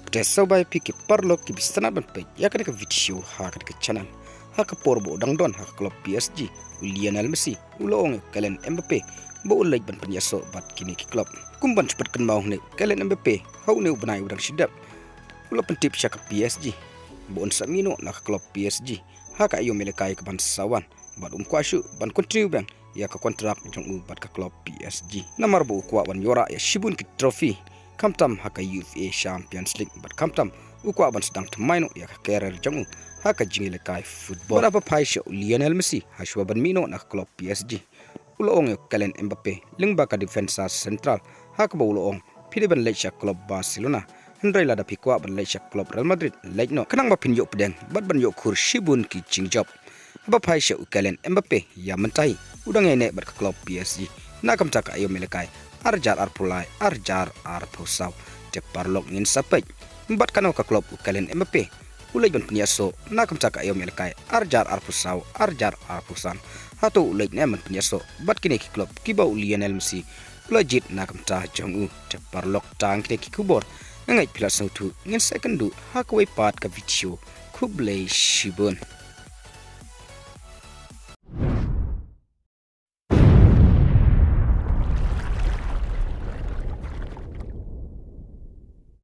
Sabay piki parlo ki bistana ban pe ya kan ka video ha kan ka channel ha ka porbo dang don ha klub PSG Lionel Messi ulong kalen Mbappe bo ulai ban pan yaso bat kini ki klub kumban cepat kan mau ne kalen Mbappe hau ne banai udang sidap ulo pentip syak PSG bo on samino na klub PSG ha ka ayo melekai ke ban sawan bat kwashu ban continue bang ya ka kontrak jong bat ka klub PSG namar bo kwa wan yora ya shibun ki trophy kamtam haka UEFA Champions League but kamtam ukwa ban sedang temaino ya career jamu haka jingile kai football berapa paisho Lionel Messi haswa ban mino na klub PSG uloong yo kalen Mbappe lingba ka defensa central haka ba uloong pili ban lecha klub Barcelona hendrai lada pikwa ban lecha klub Real Madrid leitno kanang ba pinyo pedeng bat ban yo kur shibun ki jingjob ba paisho kalen Mbappe ya mentai udang ene bat klub PSG na kamta ka ayo melekai arjar arpulai arjar arpusaw te parlok ngin sapay mbat kanaw ka klub kalen Mbappe ulay ban penyaso nakam taka ayo melkai arjar arpusaw arjar arpusan hato ulay neman penyaso bat kini ki klub kiba Lionel Messi ulajit nakam ta jongu te parlok tang kini ki kubor ngai pilat sautu ngin sekundu hakawai pat ka video kublay shibun